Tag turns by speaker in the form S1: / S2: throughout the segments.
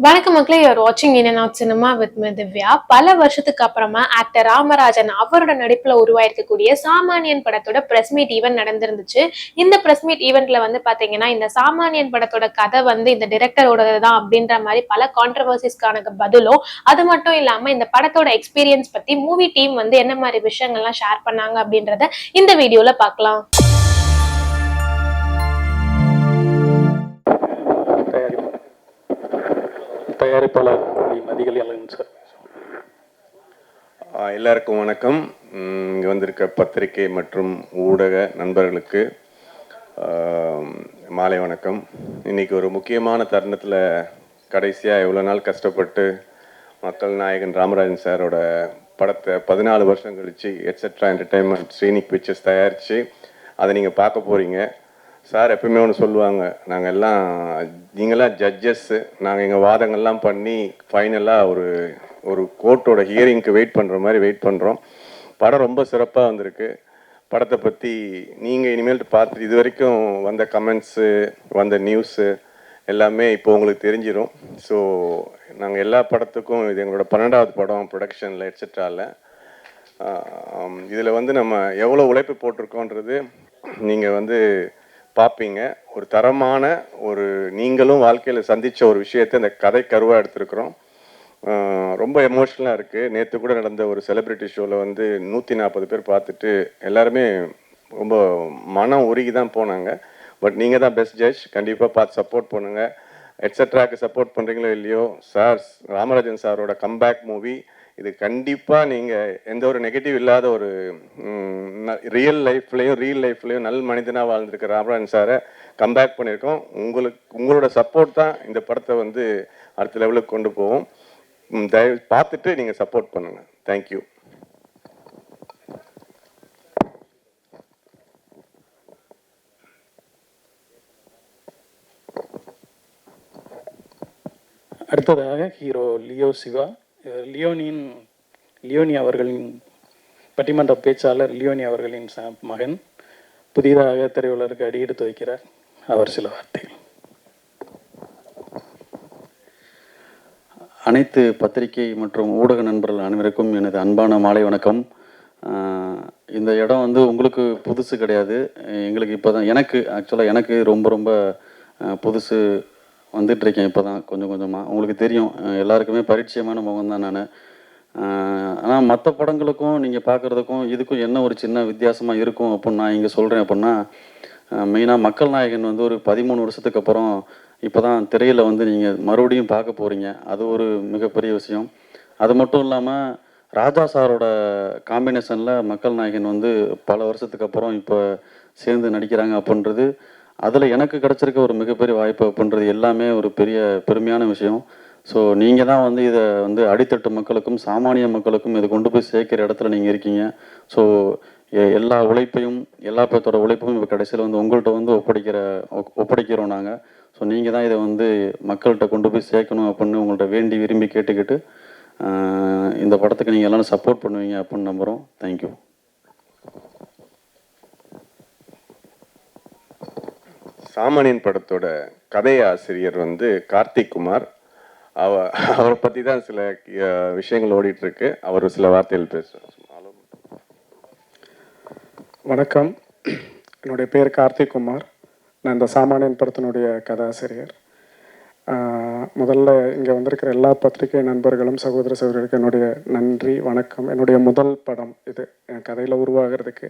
S1: வணக்கம் மக்களே, யூஆர் வாட்சிங் in and out cinema with me Divya. பல வருஷத்துக்கு அப்புறமா ஆக்டர் ராமராஜன் அவரோட நடிப்புல உருவாயிருக்கக்கூடிய சாமானியன் படத்தோட பிரஸ் மீட் ஈவென்ட் நடந்திருந்துச்சு. இந்த பிரஸ் மீட் ஈவெண்ட்ல பாத்தீங்கன்னா இந்த சாமானியன் படத்தோட கதை இந்த டிரெக்டரோட தான் அப்படின்ற மாதிரி பல கான்ட்ரவர்சிஸ்க்கான பதிலும், அது மட்டும் இல்லாம இந்த படத்தோட எக்ஸ்பீரியன்ஸ் பத்தி மூவி டீம் என்ன மாதிரி விஷயங்கள்லாம் ஷேர் பண்ணாங்க அப்படின்றத இந்த வீடியோல பார்க்கலாம்.
S2: தயாரிப்பாளர் மதிகள் சார்.
S3: எல்லாருக்கும் வணக்கம். இங்கே வந்திருக்க பத்திரிகை மற்றும் ஊடக நண்பர்களுக்கு மாலை வணக்கம். இன்றைக்கி ஒரு முக்கியமான தருணத்தில் கடைசியாக எவ்வளோ நாள் கஷ்டப்பட்டு மக்கள் நாயகன் ராமராஜன் சாரோட படத்தை 14 வருஷம் கழித்து எட்ஸெட்ரா என்டர்டைன்மெண்ட் ஸ்ரீனிக் பிக்சர்ஸ் தயாரித்து அதை நீங்கள் பார்க்க போகிறீங்க. சார் எப்பவுமே ஒன்று சொல்லுவாங்க, நாங்கள் எல்லாம் நீங்களாம் ஜட்ஜஸ்ஸு, நாங்கள் எங்கள் வாதங்கள்லாம் பண்ணி ஃபைனலாக ஒரு கோர்ட்டோட ஹியரிங்க்கு வெயிட் பண்ணுற மாதிரி வெயிட் பண்ணுறோம். படம் ரொம்ப சிறப்பாக வந்திருக்கு. படத்தை பற்றி நீங்கள் இனிமேல் பார்த்துட்டு இது வரைக்கும் வந்த கமெண்ட்ஸு வந்த நியூஸு எல்லாமே இப்போ உங்களுக்கு தெரிஞ்சிடும். ஸோ நாங்கள் எல்லா படத்துக்கும் இது எங்களோட 12வது படம் ப்ரொடக்ஷனில் எட்ஸெட்ராவில். இதில் நம்ம எவ்வளோ உழைப்பு போட்டிருக்கோன்றது நீங்கள் பார்ப்பீங்க. ஒரு தரமான நீங்களும் வாழ்க்கையில் சந்தித்த ஒரு விஷயத்தை இந்த கதை கருவாக எடுத்திருக்கிறோம். ரொம்ப எமோஷ்னலாக இருக்குது. நேற்று கூட நடந்த ஒரு செலிப்ரிட்டி ஷோவில் 140 பேர் பார்த்துட்டு எல்லாருமே ரொம்ப மனம் உருகி தான் போனாங்க. பட் நீங்கள் தான் பெஸ்ட் ஜட்ஜ். கண்டிப்பாக பார்த்து சப்போர்ட் பண்ணுங்கள். எட்ஸெட்ராக்கு சப்போர்ட் பண்ணுறீங்களோ இல்லையோ, சார் ராமராஜன் சாரோட கம்பேக் மூவி இது. கண்டிப்பாக நீங்கள் எந்த ஒரு நெகட்டிவ் இல்லாத ஒரு ரியல் லைஃப்லேயும் நல்ல மனிதனாக வாழ்ந்துருக்க ராமராஜன் சாரை கம்பேக் பண்ணியிருக்கோம். உங்களோட சப்போர்ட் தான் இந்த படத்தை அடுத்த லெவலுக்கு கொண்டு போவோம். தயவு பார்த்துட்டு நீங்கள் சப்போர்ட் பண்ணுங்கள். தேங்க்யூ.
S2: அடுத்ததாக ஹீரோ லியோ சிவா. லியோனி அவர்களின் பட்டிமன்ற பேச்சாளர் லியோனி அவர்களின் மகன் புதிதாக திரையுலகிற்கு அடியெடுத்து வைக்கிறார். அவர் சில வார்த்தைகள்.
S4: அனைத்து பத்திரிகை மற்றும் ஊடக நண்பர்கள் அனைவருக்கும் எனது அன்பான மாலை வணக்கம். இந்த இடம் உங்களுக்கு புதுசு கிடையாது. எங்களுக்கு இப்போ தான் எனக்கு ரொம்ப புதுசு வந்துட்டுருக்கேன். இப்போ தான் கொஞ்சம் கொஞ்சமாக உங்களுக்கு தெரியும், எல்லாருக்குமே பரிச்சயமான முகம் தான் நான். ஆனால் மற்ற படங்களுக்கும் நீங்கள் பார்க்குறதுக்கும் இதுக்கும் என்ன ஒரு சின்ன வித்தியாசமாக இருக்கும் அப்படின்னு நான் இங்கே சொல்கிறேன். அப்படின்னா மெயினாக மக்கள் நாயகன் ஒரு 13 வருஷத்துக்கு அப்புறம் இப்போ தான் திரையில் நீங்கள் மறுபடியும் பார்க்க போகிறீங்க. அது ஒரு மிகப்பெரிய விஷயம். அது மட்டும் இல்லாமல் ராஜா சாரோட காம்பினேஷனில் மக்கள் நாயகன் பல வருஷத்துக்கு அப்புறம் இப்போ சேர்ந்து நடிக்கிறாங்க அப்படின்றது, அதில் எனக்கு கிடச்சிருக்க ஒரு மிகப்பெரிய வாய்ப்பு அப்படின்றது எல்லாமே ஒரு பெரிய பெருமையான விஷயம். ஸோ நீங்கள் தான் இதை அடித்தட்டு மக்களுக்கும் சாமானிய மக்களுக்கும் இதை கொண்டு போய் சேர்க்குற இடத்துல நீங்கள் இருக்கீங்க. ஸோ எல்லா உழைப்பையும் எல்லா பேர்த்தோட உழைப்பையும் இப்போ கடைசியில் உங்கள்கிட்ட ஒப்படைக்கிறோம் நாங்கள். ஸோ நீங்கள் தான் இதை மக்கள்கிட்ட கொண்டு போய் சேர்க்கணும் அப்படின்னு உங்கள்கிட்ட வேண்டி விரும்பி கேட்டுக்கிட்டு இந்த படத்துக்கு நீங்கள் எல்லோரும் சப்போர்ட் பண்ணுவீங்க அப்படின்னு நம்புகிறோம். தேங்க்யூ.
S3: சாமானியன் படத்தோட கதை ஆசிரியர் கார்த்திக் குமார். அவரை பற்றி தான் சில விஷயங்கள் ஓடிட்டுருக்கு. அவர் சில வார்த்தைகள் பேசுகிறார்.
S2: வணக்கம், என்னுடைய பேர் கார்த்திக் குமார். நான் இந்த சாமானியன் படத்தினுடைய கதாசிரியர். முதல்ல இங்கே வந்திருக்கிற எல்லா பத்திரிகை நண்பர்களும் சகோதர சகோதரிகளுக்கு என்னுடைய நன்றி, வணக்கம். என்னுடைய முதல் படம் இது என் கதையில் உருவாகிறதுக்கு.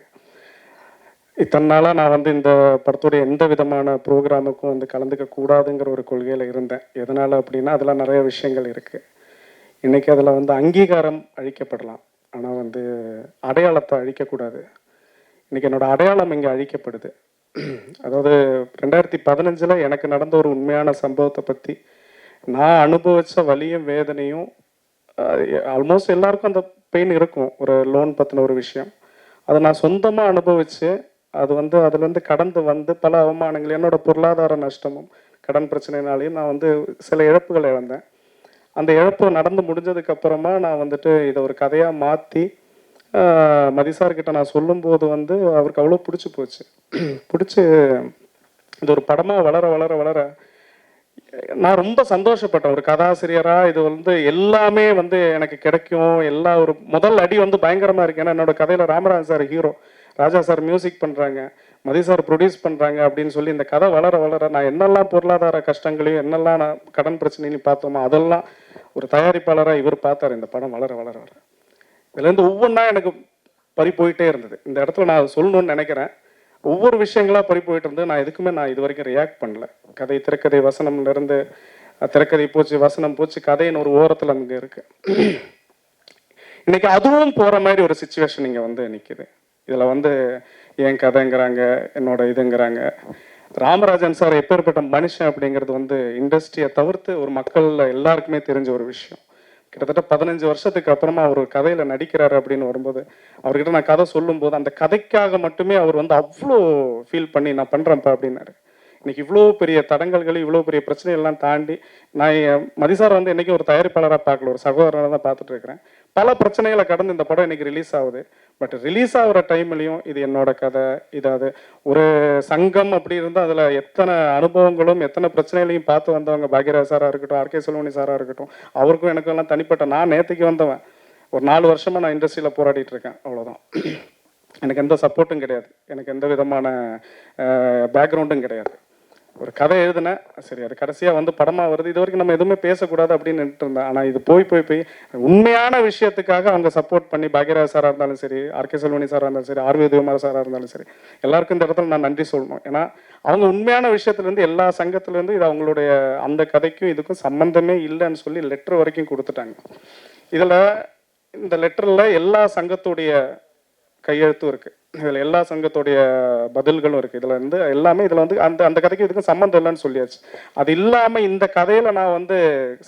S2: இத்தனை நாளாக நான் இந்த படத்துடைய எந்த விதமான ப்ரோக்ராமுக்கும் கலந்துக்க கூடாதுங்கிற ஒரு கொள்கையில் இருந்தேன். எதனால் அப்படின்னா அதில் நிறைய விஷயங்கள் இருக்குது. இன்றைக்கி அதில் அங்கீகாரம் அழிக்கப்படலாம், ஆனால் அடையாளத்தை அழிக்கக்கூடாது. இன்றைக்கி என்னோடய அடையாளம் இங்கே அழிக்கப்படுது. அதாவது 2015 எனக்கு நடந்த ஒரு உண்மையான சம்பவத்தை பற்றி நான் அனுபவித்த வலியும் வேதனையும், ஆல்மோஸ்ட் எல்லாருக்கும் அந்த பெயின் இருக்கும். ஒரு லோன் பற்றின ஒரு விஷயம், அதை நான் சொந்தமாக அனுபவித்து அது அதுலேருந்து கடந்து பல அவமானங்கள், என்னோட பொருளாதார நஷ்டமும் கடன் பிரச்சனைனாலையும் நான் சில இழப்புகளை இழந்தேன். அந்த இழப்பு நடந்து முடிஞ்சதுக்கப்புறமா நான் இதை ஒரு கதையாக மாற்றி மதிசார்கிட்ட நான் சொல்லும்போது அவருக்கு அவ்வளோ பிடிச்சி போச்சு. பிடிச்சி இது ஒரு படமாக வளர வளர வளர நான் ரொம்ப சந்தோஷப்பட்டேன் ஒரு கதாசிரியராக. இது வந்து எல்லாமே வந்து எனக்கு கிடைக்கும். எல்லா ஒரு முதல் அடி வந்து பயங்கரமாக இருக்கு. ஏன்னா என்னோட கதையில் ராமராஜன் சார் ஹீரோ, ராஜா சார் மியூசிக் பண்ணுறாங்க, மதி சார் ப்ரொடியூஸ் பண்ணுறாங்க அப்படின்னு சொல்லி இந்த கதை வளர வளர நான் என்னெல்லாம் பொருளாதார கஷ்டங்களையும் என்னெல்லாம் நான் கடன் பிரச்சனையும் பார்த்தோமோ அதெல்லாம் ஒரு தயாரிப்பாளராக இவர் பார்த்தார். இந்த படம் வளர வளர வளர இதுலேருந்து ஒவ்வொன்றா எனக்கு பறி போயிட்டே இருந்தது. இந்த இடத்துல நான் சொல்லணும்னு நினைக்கிறேன். ஒவ்வொரு விஷயங்களா பறி போயிட்டு இருந்து நான் எதுக்குமே நான் இது வரைக்கும் ரியாக்ட் பண்ணல. கதை, திரைக்கதை, வசனம்ல இருந்து திரைக்கதை போச்சு, வசனம் போச்சு, கதைன்னு ஒரு ஓரத்தில் அங்கே இருக்கு. இன்னைக்கு அதுவும் போற மாதிரி ஒரு சுச்சுவேஷன் இங்கே வந்து நிற்குது. இதில் வந்து என் கதைங்கிறாங்க, என்னோட இதுங்கிறாங்க. ராமராஜன் சார் எப்பேற்பட்ட மனுஷன் அப்படிங்கிறது வந்து இண்டஸ்ட்ரியை தவிர்த்து ஒரு மக்கள் எல்லாருக்குமே தெரிஞ்ச ஒரு விஷயம். கிட்டத்தட்ட 15 வருஷத்துக்கு அப்புறமா அவர் ஒரு கதையில் நடிக்கிறாரு அப்படின்னு வரும்போது அவர்கிட்ட நான் கதை சொல்லும்போது அந்த கதைக்காக மட்டுமே அவர் வந்து அவ்வளோ ஃபீல் பண்ணி நான் பண்ணுறேன்ப்பா அப்படின்னாரு. இன்னைக்கு இவ்வளோ பெரிய தடங்கல்கள், இவ்வளோ பெரிய பிரச்சனைகள்லாம் தாண்டி நான் மதிசார் வந்து என்றைக்கும் ஒரு தயாரிப்பாளராக பார்க்கல, ஒரு சகோதரனாக தான் பார்த்துட்டு இருக்கிறேன். பல பிரச்சனைகளை கடந்து இந்த படம் இன்னைக்கு ரிலீஸ் ஆகுது. பட் ரிலீஸ் ஆகிற டைம்லையும் இது என்னோட கதை, இதாவது ஒரு சங்கம் அப்படி இருந்தால் அதில் எத்தனை அனுபவங்களும் எத்தனை பிரச்சனைகளையும் பார்த்து வந்தவங்க பாக்யராஜ் சாராக இருக்கட்டும், ஆர்கே செல்வமணி சாராக இருக்கட்டும், அவருக்கும் எனக்கும் எல்லாம் தனிப்பட்ட நான் நேற்றுக்கு வந்தவன். ஒரு 4 வருஷமாக நான் இண்டஸ்ட்ரியில் போராடிட்டு இருக்கேன், அவ்வளோதான். எனக்கு எந்த சப்போர்ட்டும் கிடையாது, எனக்கு எந்த விதமான பேக்ரவுண்டும் கிடையாது. ஒரு கதை எழுதுனேன், சரி அது கடைசியாக வந்து படமாக வருது, இது வரைக்கும் நம்ம எதுவுமே பேசக்கூடாது அப்படின்னு நின்றுட்டு இருந்தேன். ஆனால் இது போய் உண்மையான விஷயத்துக்காக அவங்க சப்போர்ட் பண்ணி பாக்யராஜ் சாராக இருந்தாலும் சரி, ஆர்கே செல்வமணி சாராக இருந்தாலும் சரி, ஆர்வி உதயகுமார் சாராக இருந்தாலும் சரி, எல்லாருக்கும் இந்த இடத்துல நான் நன்றி சொல்லணும். ஏன்னா அவங்க உண்மையான விஷயத்துலேருந்து எல்லா சங்கத்துலேருந்து இது அவங்களுடைய அந்த கதைக்கும் இதுக்கும் சம்மந்தமே இல்லைன்னு சொல்லி லெட்டர் வரைக்கும் கொடுத்துட்டாங்க. இதில் இந்த லெட்டரில் எல்லா சங்கத்துடைய கையெழுத்தும் இருக்குது, இதில் எல்லா சங்கத்துடைய பதில்களும் இருக்குது. இதில் வந்து எல்லாமே இதில் வந்து அந்த அந்த கதைக்கு இதுக்கும் சம்மந்தம் இல்லைன்னு சொல்லியாச்சு. அது இல்லாமல் இந்த கதையில் நான் வந்து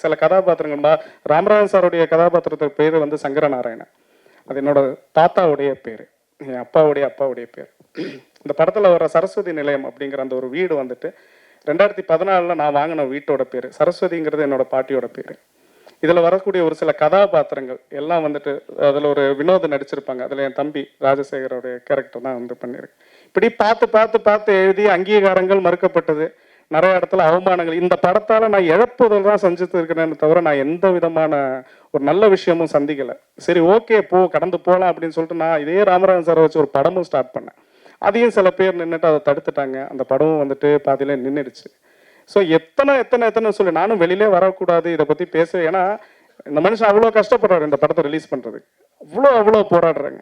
S2: சில கதாபாத்திரங்கள், ராமராஜன் சாருடைய கதாபாத்திரத்துக்கு பேர் வந்து சங்கரநாராயணன், அது என்னோட தாத்தாவுடைய பேர், என் அப்பாவுடைய பேர். இந்த படத்தில் வர சரஸ்வதி நிலையம் அப்படிங்கிற அந்த ஒரு வீடு வந்துட்டு 2014 நான் வாங்கின வீட்டோட பேர். சரஸ்வதிங்கிறது என்னோட பாட்டியோட பேர். இதில் வரக்கூடிய ஒரு சில கதாபாத்திரங்கள் எல்லாம் வந்துட்டு அதில் ஒரு வினோத் நடிச்சிருப்பாங்க, அதில் என் தம்பி ராஜசேகரோடைய கேரக்டர் தான் வந்து பண்ணியிருக்கு. இப்படி பார்த்து எழுதி அங்கீகாரங்கள் மறுக்கப்பட்டது, நிறைய இடத்துல அவமானங்கள். இந்த படத்தால் நான் இழப்புதல் தான் செஞ்சுட்டு இருக்கிறேன்னு தவிர நான் எந்த விதமான ஒரு நல்ல விஷயமும் சந்திக்கலை. சரி ஓகே கடந்து போகலாம் அப்படின்னு சொல்லிட்டு நான் இதே ராமராஜன் சாரை வச்சு ஒரு படமும் ஸ்டார்ட் பண்ணேன். அதையும் சில பேர் நின்றுட்டு அதை தடுத்துட்டாங்க. அந்த படமும் வந்துட்டு பாதியிலே நின்றுடுச்சு. ஸோ எத்தனை சொல்லி நானும் வெளியிலே வரக்கூடாது இதை பற்றி பேச. ஏன்னா இந்த மனுஷன் அவ்வளோ கஷ்டப்படுறாரு இந்த படத்தை ரிலீஸ் பண்ணுறதுக்கு, அவ்வளோ போராடுறாங்க.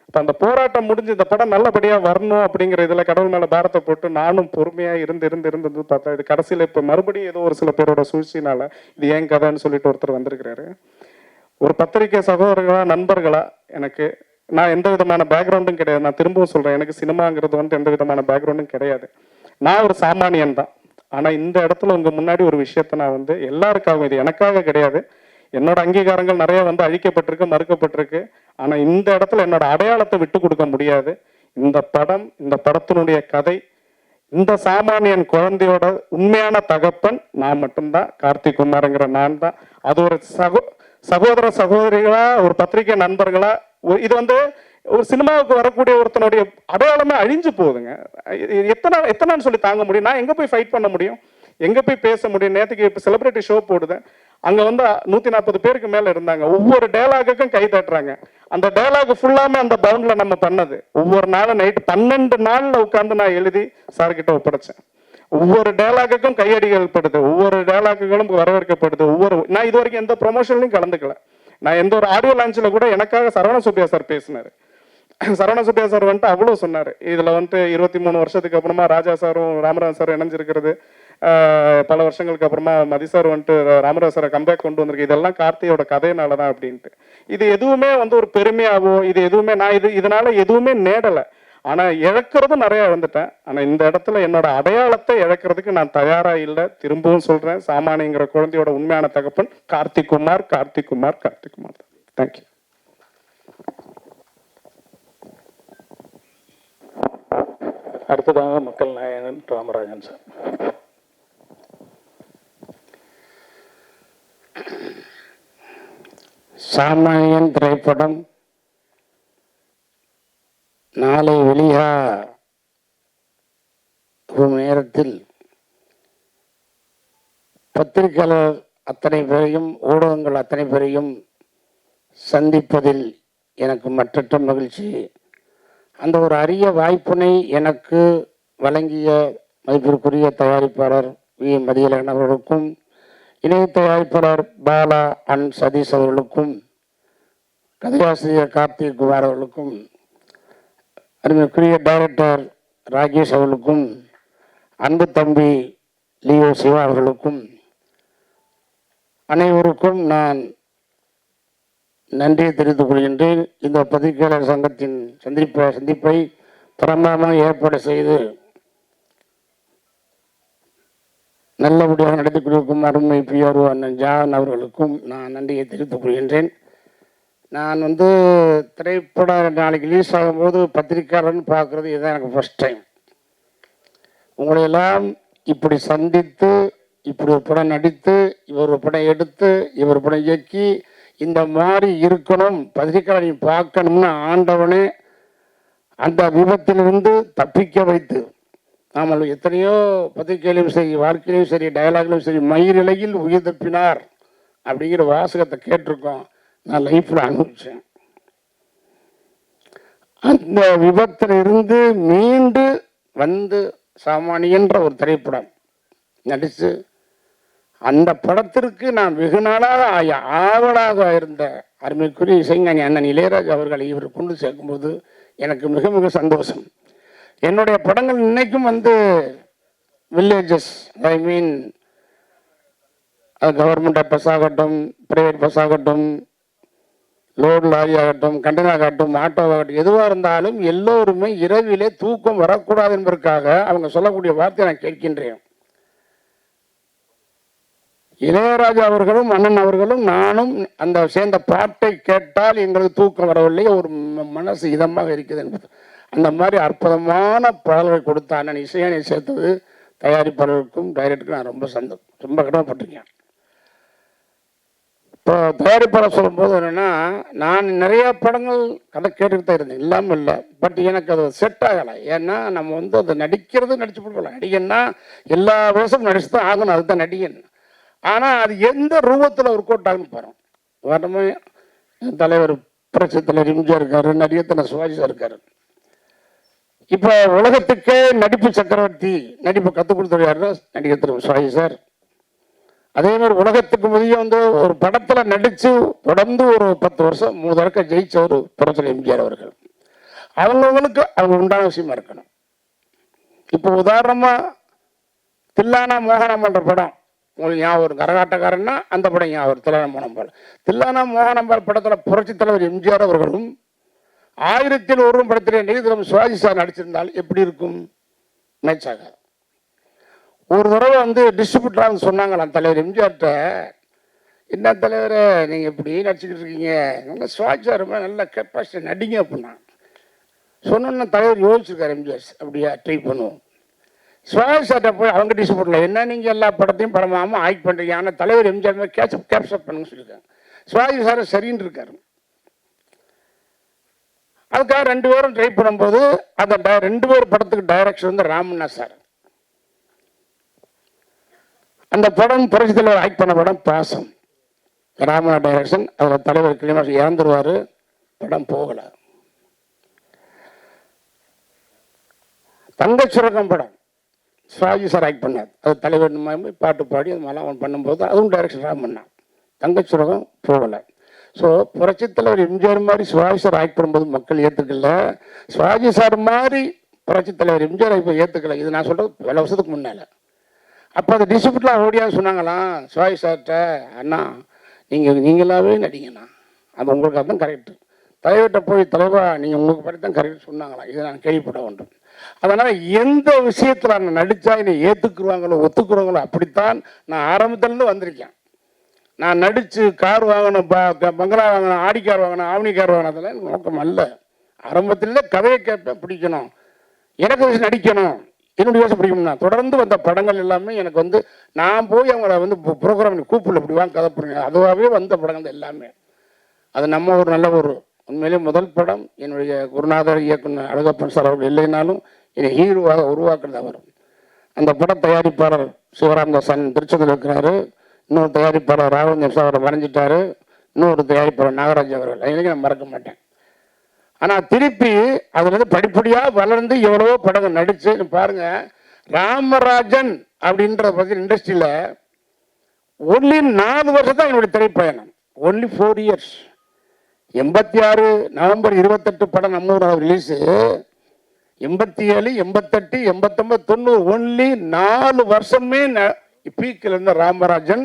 S2: இப்போ அந்த போராட்டம் முடிஞ்சு இந்த படம் நல்லபடியாக வரணும் அப்படிங்கிற இதில் கடவுள் மேலே பாரத்தை போட்டு நானும் பொறுமையாக இருந்து பார்த்தா இது கடைசியில் இப்போ மறுபடியும் ஏதோ ஒரு சில பேரோட சூழ்ச்சினால இது ஏன் கதைன்னு சொல்லிட்டு ஒருத்தர் வந்திருக்கிறாரு. ஒரு பத்திரிகை சகோதரர்களா, நண்பர்களா, எனக்கு நான் எந்த விதமான பேக்ரவுண்டும் கிடையாது. நான் திரும்பவும் சொல்கிறேன், எனக்கு சினிமாங்கிறது வந்து எந்த விதமான பேக்ரவுண்டும் கிடையாது. நான் ஒரு சாமானியன் தான். ஆனால் இந்த இடத்துல உங்கள் முன்னாடி ஒரு விஷயத்த நான் வந்து எல்லாருக்காகவும், இது எனக்காக கிடையாது, என்னோட அங்கீகாரங்கள் நிறைய வந்து அழிக்கப்பட்டிருக்கு, மறுக்கப்பட்டிருக்கு. ஆனால் இந்த இடத்துல என்னோட அடையாளத்தை விட்டு கொடுக்க முடியாது. இந்த படம், இந்த படத்தினுடைய கதை, இந்த சாமானியன் குழந்தையோட உண்மையான தகப்பன் நான் மட்டும்தான், கார்த்திக் குமாருங்கிற நான் தான். அது ஒரு சகோதர சகோதரிகளா, ஒரு பத்திரிகை நண்பர்களா, இது வந்து ஒரு சினிமாவுக்கு வரக்கூடிய ஒருத்தனுடைய அடையாளமே அழிஞ்சு போகுதுங்க. எத்தனை சொல்லி தாங்க முடியும்? நான் எங்கே போய் ஃபைட் பண்ண முடியும், எங்கே போய் பேச முடியும்? நேற்றுக்கு இப்போ செலிபிரிட்டி ஷோ போடுதேன், அங்கே வந்து 140 பேருக்கு மேலே இருந்தாங்க. ஒவ்வொரு டயலாகுக்கும் கை தட்டுறாங்க. அந்த டயலாக் ஃபுல்லாமே அந்த பவுண்டில் நம்ம பண்ணது. ஒவ்வொரு நாளும் நைட்டு 12 நாளில் உட்காந்து நான் எழுதி சார்கிட்ட ஒப்படைச்சேன். ஒவ்வொரு டயலாகுக்கும் கையடிகள் படுது, ஒவ்வொரு டயலாக்குகளும் வரவேற்கப்படுது. நான் இது வரைக்கும் எந்த ப்ரொமோஷன்லையும் கலந்துக்கல. நான் எந்த ஒரு ஆடியோ லான்ச்சில் கூட எனக்காக சரவண சுப்பியா சார் பேசினார். சரவண சுப்பியா சார் வந்துட்டு அவ்வளோ சொன்னார். இதில் வந்துட்டு 23 வருஷத்துக்கு அப்புறமா ராஜா சாரும் ராமராஜ் சாரும் இணைஞ்சிருக்கிறது, பல வருஷங்களுக்கு அப்புறமா மதி சார் வந்துட்டு ராமராஜ் சாரை கம்பேக் கொண்டு வந்திருக்கு, இதெல்லாம் கார்த்தியோட கதையினால தான் அப்படின்ட்டு. இது எதுவுமே வந்து ஒரு பெருமையாவோ இது எதுவுமே நான் இதனால எதுவுமே நேடலை. ஆனால் இழக்கிறதும் நிறையா இழந்துட்டேன். ஆனால் இந்த இடத்துல என்னோட அடையாளத்தை இழக்கிறதுக்கு நான் தயாராக இல்லை. திரும்பவும் சொல்கிறேன், சாமானிங்கிற குழந்தையோட உண்மையான தகப்பன் கார்த்திக் குமார். தேங்க்யூ.
S5: அடுத்ததாக மக்கள் நாயகன் ராமராஜன் சார்.
S6: சாமானியன் திரைப்படம் நாளை வெளியாகும் நேரத்தில் பத்திரிகையாளர் அத்தனை பேரையும் ஊடகங்கள் அத்தனை பேரையும் சந்திப்பதில் எனக்கு மற்றற்ற மகிழ்ச்சி. அந்த ஒரு அரிய வாய்ப்பினை எனக்கு வழங்கிய மதிப்பிற்குரிய தயாரிப்பாளர் வி மதியழகன் அவர்களுக்கும், இணை தயாரிப்பாளர் பாலா அண்ட் சதீஷ் அவர்களுக்கும், கதையாசிரியர் கார்த்திக் குமார் அவர்களுக்கும், அருமைக்குரிய டைரக்டர் ராகேஷ் அவர்களுக்கும், அன்பு தம்பி லியோ சிவா அவர்களுக்கும், அனைவருக்கும் நான் நன்றியை தெரிவித்துக் கொள்கின்றேன். இந்த பத்திரிகையாளர் சங்கத்தின் சந்திப்பை பிரமாதமாக ஏற்பாடு செய்து நல்லபடியாக நடத்தி கொண்டிருக்கும் அருமை பிஆர்ஓ அண்ணன் ஜான் அவர்களுக்கும் நான் நன்றியை தெரிவித்துக் கொள்கின்றேன். நான் திரைப்படம் நாளைக்கு ரிலீஸ் ஆகும்போது பத்திரிக்கையாளர்னு பார்க்குறது இதுதான் எனக்கு ஃபர்ஸ்ட் டைம். உங்களையெல்லாம் இப்படி சந்தித்து, இப்படி ஒரு படம் நடித்து, இவர் ஒரு படம் எடுத்து, இவர் படம் இயக்கி, இந்த மாதிரி இருக்கணும், பத்திரிக்கையாளரையும் பார்க்கணும்னு ஆண்டவனே அந்த விபத்திலிருந்து தப்பிக்க வைத்து, நாமல் எத்தனையோ பத்திரிகையிலும் சரி, வாழ்க்கையிலும் சரி, டயலாக்லையும் சரி, மயிரிழையில் உயிர் தப்பினார் அப்படிங்கிற வாசகத்தை கேட்டிருக்கோம். நான் லைஃப்பில் அனுபவித்தேன். அந்த விபத்திலிருந்து மீண்டு வந்து சாமானியன்ற ஒரு திரைப்படம் நடித்து, அந்த படத்திற்கு நான் வெகு நாளாக ஆவலாக இருந்த அருமைக்குரிய இசைஞானி அண்ணன் இளையராஜா அவர்களை இவர் கொண்டு சேர்க்கும்போது எனக்கு மிக மிக சந்தோஷம். என்னுடைய படங்கள் இன்னைக்கும் வில்லேஜஸ், ஐ மீன் கவர்மெண்ட் பஸ் ஆகட்டும், பிரைவேட் பஸ் ஆகட்டும், லோடு லாரி ஆகட்டும், கண்டெய்னர் ஆகட்டும், ஆட்டோவாகட்டும், எதுவாக இருந்தாலும் எல்லோருமே இரவிலே தூக்கம் வரக்கூடாது என்பதற்காக அவங்க சொல்லக்கூடிய வார்த்தையை நான் கேட்கின்றேன். இளையராஜா அவர்களும் அண்ணன் அவர்களும் நானும் அந்த சேர்ந்த பாட்டை கேட்டால் எங்களுக்கு தூக்கம் வரவில்லை, ஒரு மனசு இதமாக இருக்குது என்பது. அந்த மாதிரி அற்புதமான பாடல்களை கொடுத்த அண்ணன் இசையனை சேர்த்தது தயாரிப்பாளருக்கும் டைரக்டருக்கும் நான் ரொம்ப கடமைப்பட்டிருக்கேன். இப்போ தயாரிப்பாளர் சொல்லும்போது என்னென்னா, நான் நிறையா படங்கள் கதை கேட்டுக்கிட்டு தான் இருந்தேன், இல்லாமல் இல்லை. பட் எனக்கு அது செட் ஆகலை. ஏன்னா நம்ம அதை நடிச்சு கொடுக்கலாம். நடிகன்னா எல்லா வேஷமும் நடிச்சு தான் ஆகணும், அதுதான் நடிகன். ஆனால் அது எந்த ரூபத்தில் ஒர்க் அவுட் ஆகுன்னு பாருங்க. வரமே தலைவர் புரட்சி தலைவர் எம்ஜிஆர் இருக்காரு, நடிகர் சிவாஜி சார் இருக்காரு. இப்போ உலகத்துக்கே நடிப்பு சக்கரவர்த்தி, நடிப்பை கற்றுக் கொடுத்தவர் யாருன்னா நடிகர் திரு சிவாஜி சார். அதே மாதிரி உலகத்துக்கு முதிய ஒரு படத்தில் நடித்து தொடர்ந்து ஒரு 10 வருஷம் 3 தடவை ஜெயிச்ச ஒரு புரட்சி எம்ஜிஆர் அவர்கள். அவங்களுக்கு அவங்க உண்டான விஷயமா இருக்கணும். இப்போ உதாரணமாக தில்லானா மோகனம்ன்ற படம் உங்களுக்கு ஞாபகம் வரும். கரகாட்டக்காரன்னா அந்த படம் ஞாபகம் வரும், தில்லானா மோகனம்பாள். தில்லானா மோகனம்பாள் படத்தில் புரட்சி தலைவர் எம்ஜிஆர் அவர்களும் 1001 படத்திலே நடிகர் சிவாஜி சார் நடிச்சிருந்தால் எப்படி இருக்கும்? மேட்ச் ஆகாது. ஒரு தடவை டிஸ்ட்ரிபியூட்டராக சொன்னாங்களாம் தலைவர் எம்ஜிஆர்கிட்ட, என்ன தலைவரை நீங்கள் இப்படி நடிச்சுக்கிட்டு இருக்கீங்க, நல்லா சிவாஜி சார் நல்ல கெப்பாசிட்டி நடிங்க அப்படின்னா. சொன்னோன்னா தலைவர் யோசிச்சிருக்காரு எம்ஜிஆர், அப்படியா ட்ரை பண்ணுவோம். சிவாஜி சார்ட்ட போய் அவங்க டிஸ்ட்ரிபியூட்டரில் என்ன நீங்கள் எல்லா படத்தையும் படமாமல் ஆக்ட் பண்ணுறீங்க, ஆனால் தலைவர் எம்ஜிஆர் மாதிரி கேப்சர் பண்ணுங்க சொல்லியிருக்காங்க. சிவாஜி சார் சரின்னு இருக்காரு. அதுக்காக 2 பேரும் ட்ரை பண்ணும்போது அந்த 2 பேர் படத்துக்கு டைரக்ஷன் ராமண்ணா சார். அந்த படம் புரட்சி தலைவர் ஆக்ட் பண்ண படம் பாசம், ராமண்ணா டைரக்ஷன். அதில் தலைவர் கிளிமாஸ் இறந்துருவார், படம் போகலை. தங்கச்சுரகம் படம் சிவாஜி சார் ஆக்ட் பண்ணார், அது தலைவர் பாட்டு பாடி அது மாதிரிலாம் பண்ணும்போது அதுவும் டைரக்ஷன் ராமண்ணா. தங்கச்சுரகம் போகலை. ஸோ புரட்சி தலைவர் எம்ஜிஆர் மாதிரி சிவாஜி சார் ஆக்ட் பண்ணும்போது மக்கள் ஏற்றுக்கல, சிவாஜி சார் மாதிரி புரட்சி தலைவர் எம்ஜிஆர் இப்போ ஏற்றுக்கல. இது நான் சொல்கிறது பல வருஷத்துக்கு முன்னால். அப்போ அந்த டிஸ்ட்ரிபியூட்டர்லாம் ஓடியான்னு சொன்னாங்களாம் சிவாஜி சார்கிட்ட, அண்ணா நீங்களாவே நடிங்கண்ணா, அது உங்களுக்கு அதுதான் கரெக்டு. தலைவர்கிட்ட போய் தலைவா நீங்கள் உங்களுக்கு பற்றி தான் கரெக்ட் சொன்னாங்களாம். இதை நான் கேள்விப்பட வேண்டும். அதனால் எந்த விஷயத்தில் நான் நடித்தா என்னை ஏற்றுக்குருவாங்களோ ஒத்துக்குருவாங்களோ அப்படித்தான் நான் ஆரம்பத்துலேருந்து வந்திருக்கேன். நான் நடித்து கார் வாங்கணும், பங்களா வாங்கணும், ஆடி கார் வாங்கணும், ஆவணி கார் வாங்கணும், அதெல்லாம் எனக்கு நோக்கம் அல்ல. ஆரம்பத்தில் கதையை கேட்பேன், பிடிக்கணும், எனக்கு நடிக்கணும், என்னுடைய யோசனை பிடிக்கணும்னா தொடர்ந்து வந்த படங்கள் எல்லாமே எனக்கு நான் போய் அவங்கள ப்ரோக்ராம் கூப்பிடல, இப்படி வாங்க கதை பண்ணுங்க, அதுவாகவே வந்த படங்கள் எல்லாமே. அது நம்ம ஒரு நல்ல ஒரு உண்மையிலே முதல் படம் என்னுடைய குருநாதர் இயக்குனர் அழகப்பன் சார் அவர்கள் இல்லைனாலும் என்னை ஹீரோவாக உருவாக்குறது அவர். அந்த பட தயாரிப்பாளர் சிவராமதாசன் திருச்செந்தூர் இருக்கிறாரு. இன்னொரு தயாரிப்பாளர் ராகவேந்திர சார் அவரை வரைஞ்சிட்டாரு. இன்னொரு தயாரிப்பாளர் நாகராஜ் அவர்கள். எனக்கு நான் மறக்க மாட்டேன். ஆனால் திருப்பி அதுலேருந்து படிப்படியாக வளர்ந்து எவ்வளவோ படங்கள் நடித்து பாருங்க. ராமராஜன் அப்படின்ற பற்றி இண்டஸ்ட்ரியில் ஒன்லி 4 வருஷம் தான் என்னுடைய திரைப்பயணம். Only 4 years. 86 நவம்பர் 28 படம் நம்ம ஊர் ரிலீஸு. 87, 88, 89, 90 ஒன்லி 4 வருஷமே பீக்கில் இருந்த ராமராஜன்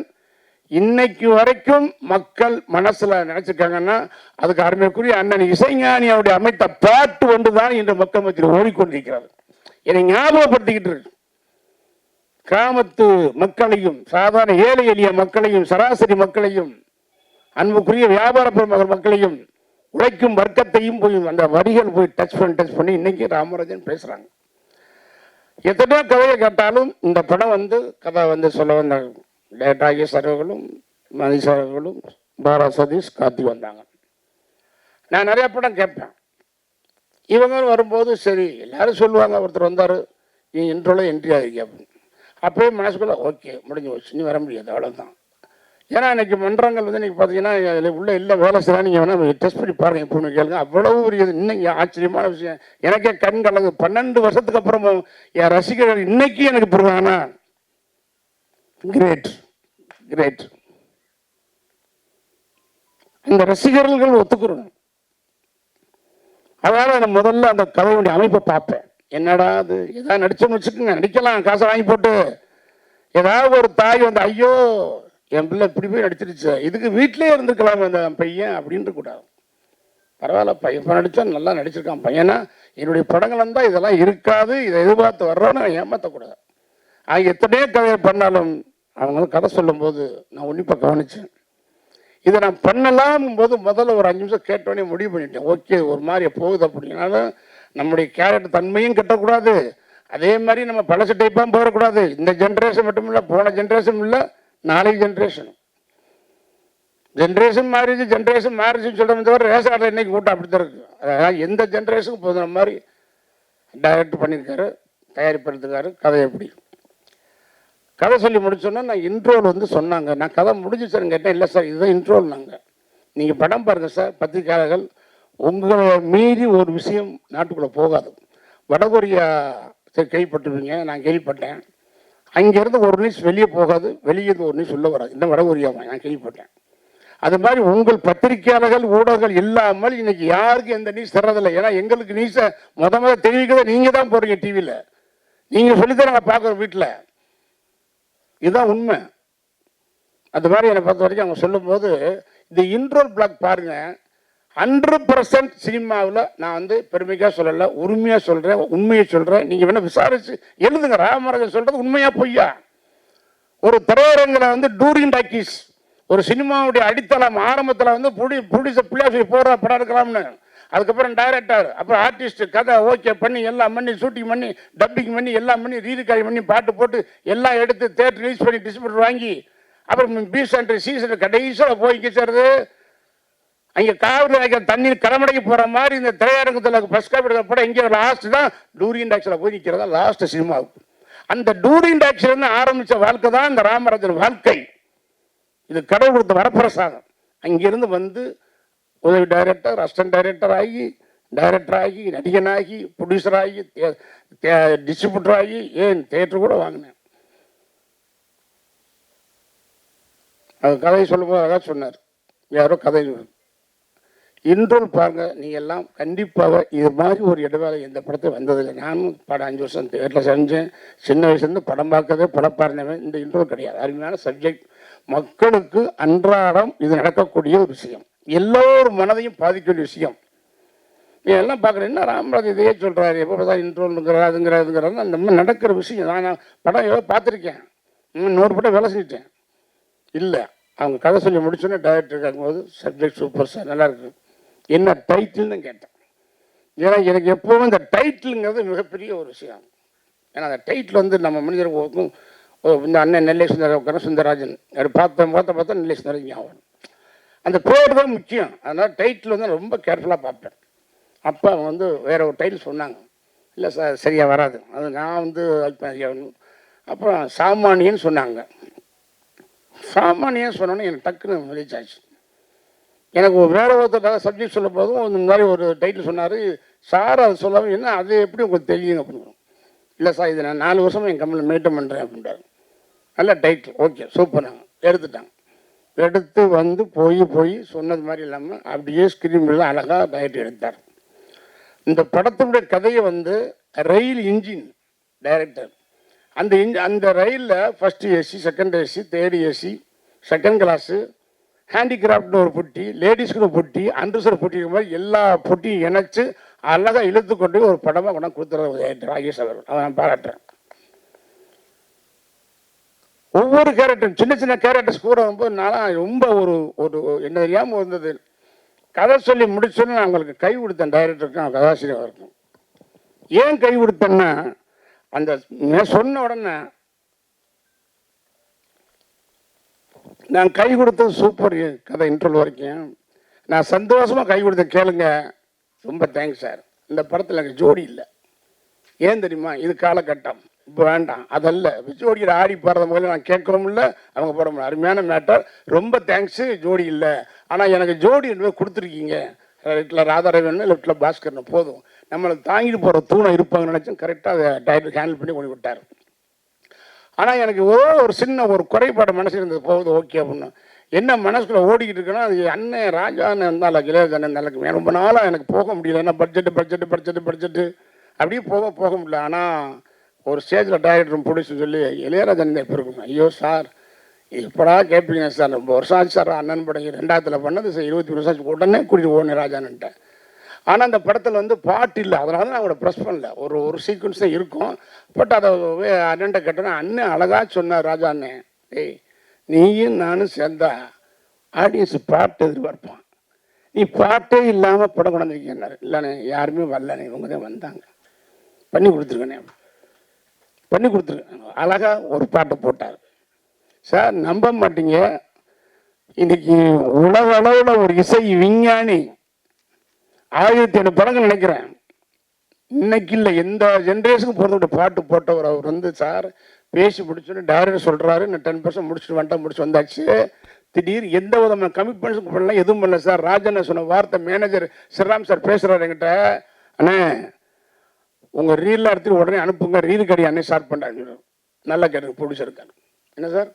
S6: இன்னைக்கு வரைக்கும் மக்கள் மனசுல நினைச்சிருக்காங்கன்னா அதுக்கு அருமைக்குரிய அண்ணன் இசைஞானி அவருடைய அமைத்த பாட்டு ஒன்று தான் இன்று மக்கள் மத்தியில் ஓடிக்கொண்டிருக்கிறது. என்னை ஞாபகப்படுத்திக்கிட்டு இருக்கு. கிராமத்து மக்களையும் சாதாரண ஏழை எளிய மக்களையும் சராசரி மக்களையும் அன்புக்குரிய வியாபார பெருமகள் மக்களையும் உழைக்கும் வர்க்கத்தையும் போய் அந்த வரிகள் போய் டச் பண்ணி இன்னைக்கு ராமராஜன் பேசுறாங்க. எத்தனையோ கதையை கேட்டாலும் இந்த படம் கதை சொல்ல வந்த டேட்டாகிஸ் அவர்களும் மதிஷ் அவர்களும் பாரா சதீஷ் கார்த்தி வந்தாங்க. நான் நிறைய படம் கேட்பேன். இவங்க வரும்போது சரி எல்லாரும் சொல்லுவாங்க, ஒருத்தர் வந்தார் நீ இன்ட்ரோல என்ட்ரி ஆகிருக்கீங்க அப்படின்னு. அப்போயே மனசுக்குள்ள ஓகே முடிஞ்சு வச்சு நீ வர முடியாது அவ்வளோதான். ஏன்னா இன்னைக்கு மன்றங்கள் இன்னைக்கு பார்த்தீங்கன்னா உள்ள இல்லை வேலை செய்யலாம். நீங்கள் வேணால் டெஸ்ட் பண்ணி பாருங்கள் எப்போன்னு கேளுங்க. அவ்வளவு ஒரு இன்னைக்கு ஆச்சரியமான விஷயம். எனக்கே கண் கலங்கு. 12 வருஷத்துக்கு அப்புறமும் என் ரசிகர்கள் இன்னைக்கு எனக்கு புரிவாங்கன்னா கிரேட் கிரேட். இந்த ரசிகர்கள் ஒத்துக்கிறோம். அதனால நான் முதல்ல அந்த கதையுடைய அமைப்பை பார்ப்பேன். என்னடா அது ஏதாவது நடிச்சோன்னு வச்சுக்கோங்க, நடிக்கலாம் காசை வாங்கி போட்டு. ஏதாவது ஒரு தாய் ஐயோ என் பிள்ளை இப்படி போய் நடிச்சிருச்சு, இதுக்கு வீட்டிலே இருந்துக்கலாம் அந்த பையன் அப்படின்னு கூடாது. பரவாயில்ல பையன் நடித்தா நல்லா நடிச்சிருக்கான் பையனா. என்னுடைய படங்கள் இருந்தால் இதெல்லாம் இருக்காது, இதை எதிர்பார்த்து வர்றோன்னு ஏமாற்றக்கூடாது. எத்தனையோ கதையை பண்ணாலும் அவங்க கதை சொல்லும்போது நான் உன்னிப்பாக கவனித்தேன். இதை நான் பண்ணலாம் போது முதல்ல ஒரு 5 நிமிஷம் கேட்டோடனே முடிவு பண்ணிட்டேன். ஓகே ஒரு மாதிரி போகுது அப்படின்னாலும் நம்முடைய கேரக்டர் தன்மையும் கட்டக்கூடாது, அதே மாதிரி நம்ம பழசு டைப்பாக போயிடக்கூடாது. இந்த ஜென்ரேஷன் மட்டும் இல்லை, போன ஜென்ரேஷன் இல்லை, நாளைக்கு ஜென்ரேஷன் மாறிச்சு. ஜென்ரேஷன் மாறிச்சுன்னு சொல்கிறோம் தவிர ரேஷன் கார்டில் இன்னைக்கு கூட்டம் அப்படி தான் இருக்குது. அதாவது எந்த ஜென்ரேஷனுக்கு போதும் மாதிரி டைரக்ட் பண்ணியிருக்காரு, தயாரிப்படுத்துக்காரு. கதை எப்படி கதை சொல்லி முடிச்சோன்னா நான் இன்ட்ரோல் சொன்னாங்க. நான் கதை முடிஞ்சு சார் கேட்டேன். இல்லை சார் இதுதான் இன்ட்ரோல். நாங்கள் நீங்கள் படம் பாருங்கள் சார், பத்திரிகையாளர்கள் உங்களை மீறி ஒரு விஷயம் நாட்டுக்குள்ளே போகாது. வடகொரியா கேள்விப்பட்டிருப்பீங்க, நான் கேள்விப்பட்டேன். அங்கேருந்து ஒரு நியூஸ் வெளியே போகாது, வெளியே ஒரு நியூஸ் உள்ள வராது. இந்த வடகொரியாவை நான் கேள்விப்பட்டேன். அது மாதிரி உங்கள் பத்திரிகையாளர்கள் ஊடகங்கள் இல்லாமல் இன்னைக்கு யாருக்கு எந்த நியூஸ் தர்றதில்லை. ஏன்னா எங்களுக்கு நியூஸை முதல்ல தெரிவிக்கிறத நீங்கள் தான் போகிறீங்க டிவியில், நீங்கள் சொல்லித்தான் நாங்கள் பார்க்குறோம் வீட்டில். இதுதான் உண்மை. அது மாதிரி என்னை பொறுத்த வரைக்கும் அவங்க சொல்லும்போது இந்த இன்ட்ரோல் பிளாக் பாருங்க. 100% சினிமாவில் நான் பெருமைக்காக சொல்லலை, உரிமையாக சொல்கிறேன், உண்மையை சொல்கிறேன். நீங்கள் வேணால் விசாரிச்சு எழுதுங்க. ராமராஜன் சொல்கிறது உண்மையா பொய்யா? ஒரு திரையரங்கில் டூரிங் டாக்கீஸ் ஒரு சினிமாவுடைய அடித்தளம் ஆரம்பத்தில் ப்ரொடியூசர் பிள்ளையாசி போடுற படம் எடுக்கலாம்னு, அதுக்கப்புறம் டைரக்டர், அப்புறம் ஆர்டிஸ்ட், கதை ஓகே பண்ணி எல்லாம் பண்ணி ஷூட்டிங் பண்ணி டப்பிங் பண்ணி எல்லாம் பண்ணி ரீரிகார்ட் பண்ணி பாட்டு போட்டு எல்லாம் எடுத்து தேட்டர் ரிலீஸ் பண்ணி டிஸ்ட்ரிபியூட்டர் வாங்கி அப்புறம் பி சென்டர் சி சென்டர் கடைசியில் போய் சேருது. அங்கே காவிரி வைக்கிற தண்ணீர் கடமடைக்கு போகிற மாதிரி இந்த திரையரங்கத்தில் ஃபர்ஸ்ட் காப்பி எடுக்கிற படம் இங்கே லாஸ்ட் தான் டூரிங் டாக்ஸில் போய் நிற்கிறதா லாஸ்ட் சினிமாவுக்கு. அந்த டூரிங் டாக்ஸிலேருந்து ஆரம்பித்த வாழ்க்கை தான் இந்த ராமராஜன் வாழ்க்கை. இது கடவுள் கொடுத்த வரப்பிரசாதம். அங்கிருந்து உதவி டைரக்டர், அசிஸ்டன்ட் டைரக்டர் ஆகி, டைரக்டர் ஆகி, நடிகனாகி, ப்ரொடியூசர் ஆகி, டிஸ்ட்ரிபியூட்டர் ஆகி, ஏன் தியேட்டர் கூட வாங்கினேன். அது கதையை சொல்லும்போது அழகாக சொன்னார். யாரோ கதை இன்ட்ரோல் பாருங்க. நீங்கள் எல்லாம் கண்டிப்பாக இது மாதிரி ஒரு இடைவேளை எந்த படத்தை வந்ததில்லை. நானும் படம் 5 வருஷம் தியேட்டரில் செஞ்சேன். சின்ன வயசுலேருந்து படம் பார்க்கறதே படம் பாருந்தவன். இந்த இன்ட்ரோல் கிடையாது. அருமையான சப்ஜெக்ட். மக்களுக்கு அன்றாடம் இது நடக்கக்கூடிய ஒரு விஷயம், எல்லோரும் மனதையும் பாதிக்கக்கூடிய விஷயம். எல்லாம் பார்க்குறேன். என்ன ராமராஜ் இதையே சொல்கிறாரு, எப்போ பார்த்தா இன்ட்ரோலுங்கிறார் அதுங்கிறாருங்கிறாரு. அந்த மாதிரி நடக்கிற விஷயம். நான் படம் எவ்வளோ பார்த்துருக்கேன், 100 படம் வேலை செஞ்சுட்டேன். இல்லை அவங்க கதை சொல்லி முடிச்சோன்னே டைரக்டர் கேட்கும்போது சப்ஜெக்ட் சூப்பர் சார் நல்லா இருக்கு, என்ன டைட்டில்னு கேட்டேன். ஏன்னா எனக்கு எப்போவும் இந்த டைட்டிலுங்கிறது மிகப்பெரிய ஒரு விஷயம். ஏன்னா அந்த டைட்டில் நம்ம மனிதர்களுக்கும் இந்த அண்ணன் நெல்லை சுந்தரராஜன் அப்படி பார்த்தா நெல்லை சுந்தரராஜன் ஞாபகம். அந்த பேர் தான் முக்கியம். அதனால் டைட்டில் ரொம்ப கேர்ஃபுல்லாக பார்ப்பேன். அப்போ அவங்க வேற ஒரு டைட்டில் சொன்னாங்க. இல்லை சார் சரியாக வராது, அது நான் அப்புறம் சாமானியன்னு சொன்னாங்க. சாமானியன் சொன்னோன்னே எனக்கு டக்குன்னு வெளிச்சாச்சு. எனக்கு வேற ஒருத்தர் சப்ஜெக்ட் சொல்லும் போதும் இந்த மாதிரி ஒரு டைட்டில் சொன்னார். சார் அது சொல்லாமல் என்ன அது எப்படி உங்களுக்கு தெரியும் அப்படின்னு. இல்லை சார் இது நான் 4 வருஷமாக என் கம்பெனியில் மெயின்டைன் பண்ணுறேன் அப்படின்றாரு. நல்ல டைட்டில், ஓகே சூப்பர். நாங்கள் எடுத்துட்டாங்க. எடுத்து வந்து போய் சொன்னது மாதிரி இல்லாமல் அப்படியே ஸ்க்ரீனில் அழகாக டைரக்டர் எடுத்தார். இந்த படத்தினுடைய கதையை வந்து ரயில் இன்ஜின் டைரக்டர் அந்த ரயிலில் first AC, second AC, third AC, second class, ஹேண்டிகிராஃப்ட்னு ஒரு பொட்டி, லேடிஸ்க்குன்னு பொட்டி, அண்டர்சர் பொட்டி மாதிரி எல்லா பொட்டியும் இணைச்சு அழகாக இழுத்து கொண்டு ஒரு படமாக கொண்டாந்து கொடுத்துறது ராகேஷ் அவர்கள். அதை நான் பாராட்டுறேன். ஒவ்வொரு கேரக்டரும் சின்ன சின்ன கேரக்டர்ஸ் கூட வரும்போது நான் ரொம்ப ஒரு ஒரு என்ன தெரியாமல் இருந்தது. கதை சொல்லி முடிச்சோன்னு நான் அவங்களுக்கு கை கொடுத்தேன், டைரக்டருக்கும் கதாசிரியர் இருக்கும். ஏன் கை கொடுத்தேன்னா அந்த சொன்ன உடனே நான் கை கொடுத்தது சூப்பர் கதை இன்ட்ரோல் வரைக்கும் நான் சந்தோஷமாக கை கொடுத்த கேளுங்க, ரொம்ப தேங்க்ஸ் சார். இந்த படத்தில் எனக்கு ஜோடி இல்லை. ஏன் தெரியுமா, இது காலகட்டம், இப்போ வேண்டாம் அதல்ல. ஜோடியில் ஆடி பாடுறத முதல்ல நான் கேட்கவும் இல்லை, அவங்க போட முடியல. அருமையான மேட்டர், ரொம்ப தேங்க்ஸு. ஜோடி இல்லை, ஆனால் எனக்கு ஜோடி என்பது கொடுத்துருக்கீங்க. லெஃப்டில் ராதாரவன், லெஃப்டில் பாஸ்கர்னு போதும், நம்மளை தாங்கிட்டு போகிற தூணை இருப்பாங்கன்னு நினச்சோம். கரெக்டாக அதை டைரக்டர் ஹேண்டில் பண்ணி கொண்டு விட்டார். ஆனால் எனக்கு ஒரு சின்ன ஒரு குறைபாடு மனசு இருந்தது, போகுது ஓகே அப்படின்னு. என்ன மனசுக்குள்ளே ஓடிக்கிட்டு இருக்குன்னா, அது அண்ணன் ராஜான்னு இருந்தாலும் இளையராஜா நல்லா ரொம்ப நாளாக எனக்கு போக முடியல. ஏன்னா பட்ஜெட்டு அப்படியே போக முடியல. ஆனால் ஒரு ஸ்டேஜில் டைரக்டர் ப்ரொடியூசர் சொல்லி இளையராஜன் எப்போ இருக்கணும், ஐயோ சார் எப்படா கேட்பீங்க சார், ரொம்ப வருஷம் ஆச்சு சார் அண்ணன் படம் 2000 பண்ணது சார், 23 வருஷம் ஆச்சு. உடனே கூட்டிகிட்டு ஓடனே ராஜான்ட்டேன். ஆனால் அந்த படத்தில் வந்து பாட்டு இல்லை, அதனால தான் நான் அவங்கள ப்ரெஸ் பண்ணல. ஒரு சீக்வன்ஸ் தான் இருக்கும். பட் அதை அண்ணன்ட்ட கேட்டேன்னா அண்ணன் அழகாக சொன்னார், ராஜா அண்ணன், ஏய் நீயும் நானும் சேர்ந்தா ஆடியன்ஸ் பாட்டு எதிர்பார்ப்பான், நீ பாட்டே இல்லாமல் படம் கொண்டாந்துருக்கேன்னாரு. இல்லைண்ணே யாருமே வரலண்ணே, இவங்க தான் வந்தாங்க, பண்ணி கொடுத்துருக்கேண்ணே. அழகாக ஒரு பாட்டை போட்டார் சார். நம்ப மாட்டீங்க, இன்னைக்கு உலக அளவில் ஒரு இசை விஞ்ஞானி 1000 படங்கள் நினைக்கிறேன், இன்னைக்கு இல்லை எந்த ஜென்ரேஷனுக்கு போகிறதோட பாட்டு போட்டவர் அவர் வந்து சார் பேசி முடிச்சோன்னு டைரக்டர் சொல்கிறாரு, நான் 10% முடிச்சு வந்தாச்சு. திடீர் எந்த விதமான கமிட்மெண்ட்ஸும் பண்ணலாம், எதுவும் பண்ணல சார். ராஜன் சொன்ன வார்த்தை மேனேஜர் ஸ்ரீராம் சார் பேசுகிறாரு என்கிட்ட, அண்ணே உங்கள் ரீல்லாம் எடுத்துட்டு உடனே அனுப்புங்க, ரீல் கடை அண்ணே ஸ்டார்ட் பண்ணுறாங்க. நல்லா கேட்டு ப்ரொடியூசருக்காரு. என்ன சார்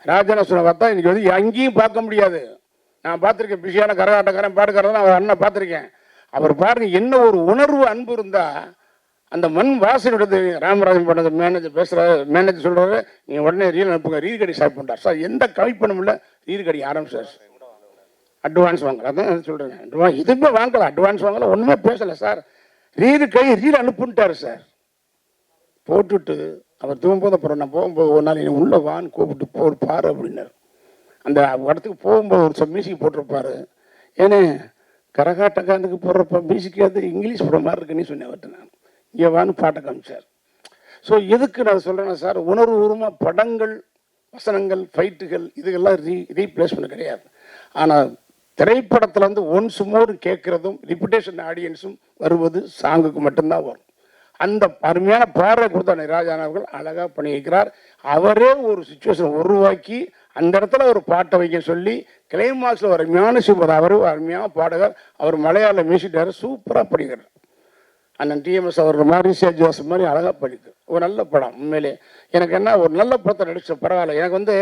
S6: ராஜனை சொன்ன வார்த்தை இன்னைக்கு வந்து அங்கேயும் பார்க்க முடியாது. நான் பார்த்துருக்கேன், பிஸியான கரகாட்டக்காரன் பாட்டுக்காரன் அவர் அண்ணன் பார்த்துருக்கேன். அவர் பாருங்க என்ன ஒரு உணர்வு அன்பு இருந்தா அந்த மண் வாசனையோடது. ராமராஜன் பண்ணது மேனேஜர் பேசுகிறாரு, மேனேஜர் சொல்கிறாரு நீ உடனே ரீல் அனுப்புங்க, ரீல் கடி ஸ்டார்ட் பண்ணுறார் சார். எந்த கமிட் பண்ண முடியல, ரீல் கடி ஆரம்பிச்சார். அட்வான்ஸ் வாங்கல, அதான் சொல்கிறேன், இதுவுமே வாங்கலாம், அட்வான்ஸ் வாங்கல, ஒன்றுமே பேசலை சார். Reel அனுப்புன்ட்டார் sir. போட்டுட்டு அவர் தூங்கும்போது அப்புறம் நான் போகும்போது ஒரு நாள் என்னை உள்ள வான்னு கூப்பிட்டு பாரு அப்படின்னாரு. அந்த இடத்துக்கு போகும்போது ஒரு மியூசிக் போட்டிருப்பாரு. ஏன்னா கரகாட்டக்காரனுக்கு போடுறப்ப மியூசிக்காவது இங்கிலீஷ் படம் மாதிரி இருக்குன்னு சொன்னேன் அவர்கிட்ட. நான் இங்கே வான்னு பாட்டை காமிச்சார். ஸோ எதுக்கு நான் சொல்கிறேன்னா சார், உணர்வுபூர்வமாக படங்கள், வசனங்கள், ஃபைட்டுகள் இதுக்கெல்லாம் ரீப்ளேஸ்மெண்ட் கிடையாது. ஆனால் திரைப்படத்தில் வந்து ஒன்ஸ் மோர் கேட்குறதும் ரிப்பிட்டேஷன் ஆடியன்ஸும் வருவது சாங்குக்கு மட்டும்தான் வரும். அந்த அருமையான பாறை கொடுத்த ராஜான் அவர்கள் அழகாக பண்ணி வைக்கிறார். அவரே ஒரு சுச்சுவேஷன் உருவாக்கி அந்த இடத்துல ஒரு பாட்டை வைக்க சொல்லி கிளைமாக்ஸில் ஒரு அருமையான சூப்பர், அவர் அருமையான பாடகர், அவர் மலையாள மியூசிக் டைரக்டர் சூப்பராக படிக்கிறார். அண்ணன் டிஎம்எஸ் அவர் மாதிரி சேஜ் ஜோசப் மாதிரி அழகாக படிக்கு. ஒரு நல்ல படம் உண்மையிலே. எனக்கு என்ன ஒரு நல்ல படத்தை நடிச்ச பரவாயில்ல. எனக்கு வந்து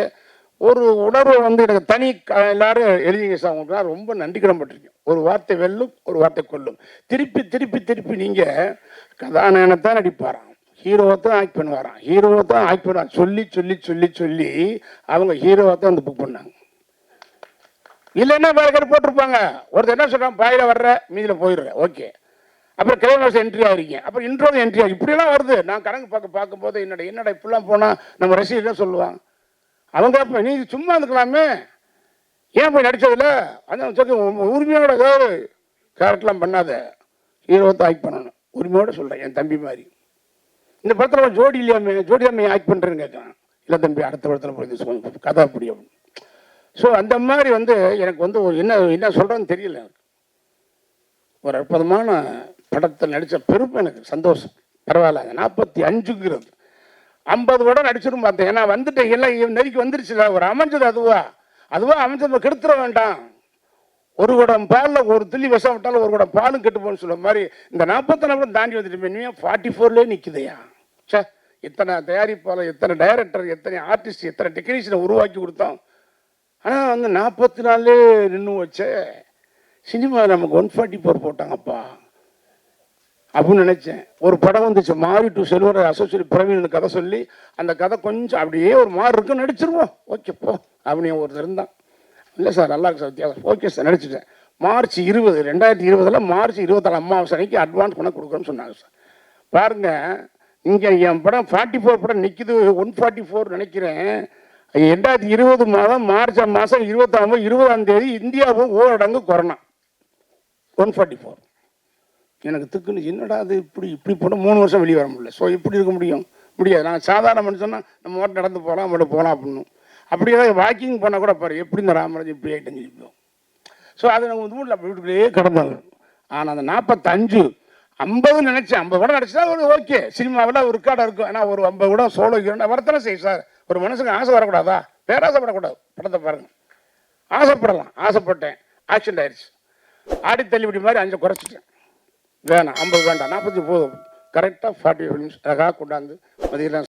S6: ஒரு உணர்வு வந்து எனக்கு தனி எல்லாரும் எழுதிங்க சார், உங்களுக்கு ரொம்ப நன்றி கடன்பட்டிருக்கேன். ஒரு வார்த்தை வெல்லும், ஒரு வார்த்தை கொல்லும். திருப்பி திருப்பி திருப்பி நீங்கள் கதாநாயகனைத்தான் நடிப்பாராம், ஹீரோவை தான் ஆக்ட் பண்ணுவாராம், ஹீரோவை தான் ஆக்ட் பண்ணுவாங்க சொல்லி சொல்லி சொல்லி சொல்லி அவங்க ஹீரோவை தான் வந்து புக் பண்ணாங்க. இல்லைன்னா வேறு கடை போட்டிருப்பாங்க. ஒருத்தர் என்ன சொல்கிறான், பாயில் வர்ற மீதியில் போயிடுறேன், ஓகே. அப்புறம் கிளைமாக்ஸ் என்ட்ரி ஆகிறீங்க, அப்புறம் இன்ட்ரோ என்ட்ரி ஆகி இப்படியெல்லாம் வருது. நான் கணக்கு பார்க்கும்போது என்னடா இப்படிலாம் போனால் நம்ம ரசிகர் தான் சொல்லுவான். அவங்க அப்போ நீ சும்மா இருந்துக்கலாமே, ஏன் போய் நடித்ததில்ல, அதான் சொல்லி உரிமையோட கேரக்டர்லாம் பண்ணாத, ஹீரோவை தான் ஆக்ட் பண்ணணும். உரிமையோடு சொல்கிறேன், என் தம்பி மாதிரி. இந்த படத்தில் ஜோடி இல்லாமல் ஆக்ட் பண்ணுறேன்னு கேட்குறான். இல்லை தம்பி அடுத்த படத்தில் போய் கதை அப்படி அப்படின்னு. ஸோ அந்த மாதிரி வந்து எனக்கு வந்து என்ன சொல்கிறேன்னு தெரியல. எனக்கு ஒரு அற்புதமான படத்தை நடித்த பெருமை, எனக்கு சந்தோஷம். பரவாயில்ல, 45ங்கிறது 50 படம் நடிச்சிடும் பார்த்தேன். ஏன்னா வந்துட்டேன் எல்லாம் நெருக்கி வந்துருச்சுல, ஒரு அமைஞ்சது அதுவா அமைஞ்சது கெடுத்துட வேண்டாம். ஒரு குடம் பாலில் ஒரு துள்ளி விஷம் விட்டாலும் ஒரு குடம் பாலும் கெட்டு போகணும்னு சொல்ல மாதிரி இந்த 44 தாண்டி வந்துட்டு இனிமேல் 44லேயே நிற்குதையா. சே, எத்தனை தயாரிப்பாளர், எத்தனை டைரக்டர், எத்தனை ஆர்டிஸ்ட், எத்தனை டெக்னீஷியனை உருவாக்கி கொடுத்தோம். ஆனால் வந்து 44 நின்று வச்சே. சினிமாவில் நமக்கு 144 போட்டாங்கப்பா அப்படின்னு நினச்சேன். ஒரு படம் வந்துச்சு, மாரி டு செல்வர் அசோசியேட் பிரவீன் கதை சொல்லி, அந்த கதை கொஞ்சம் அப்படியே ஒரு மாதிரி இருக்குன்னு நடிச்சிருவோம். ஓகே போ அப்படின்னு ஒருத்தர் இருந்தான். இல்லை சார் நல்லா இருக்கு சார் வித்தியாசம். ஓகே சார் நடிச்சிட்டேன். மார்ச் 20 2020 மார்ச் 24 அமாவாசை அன்னைக்கு அட்வான்ஸ் பண்ண கொடுக்குறோன்னு சொன்னாங்க சார். பாருங்க, இங்கே என் படம் 44 படம் நிற்கிது, 144 நினைக்கிறேன். 2020 மாதம் மார்ச் மாதம் 20ஆம் தேதி இந்தியாவும் ஊரடங்கு கொரோனா 144. எனக்கு திக்குன்னு என்னடா அது இப்படி போனால் 3 வருஷம் வெளியே வர முடியல. ஸோ இப்படி இருக்க முடியாது. நான் சாதாரண மனுஷன்னா நம்ம மட்டும் நடந்து போகலாம் அப்படின்னு. அப்படியே வாக்கிங் போனால் கூட பாரு எப்படி இந்த ராமராஜ் இப்படி ஆகிட்டு இருப்போம். ஸோ அது நம்ம ஊரில் வீட்டுக்குள்ளேயே கிடந்தாங்க. ஆனால் அந்த 45 50 நினச்சேன். 50 கூட நடிச்சா ஒரு ஓகே, சினிமாவில் ஒரு ரெக்கார்டாக இருக்கும். ஏன்னா ஒரு 50 கூட சோலோ ஹீரோனா வரத்தானே செய்யும் சார். ஒரு மனுஷனுக்கு ஆசை வரக்கூடாதா? பேராசைப்படக்கூடாது. படத்தை பாருங்கள், ஆசைப்படலாம். ஆசைப்பட்டேன், ஆக்சிடென்ட் ஆயிடுச்சு. ஆடி தள்ளிபடி மாதிரி 5 குறைச்சிட்டேன். வேணாம் 50 வேண்டாம், 40 போதும். கரெக்டாக 40 நிமிஷம் அழகாக கொண்டாந்து மதியம்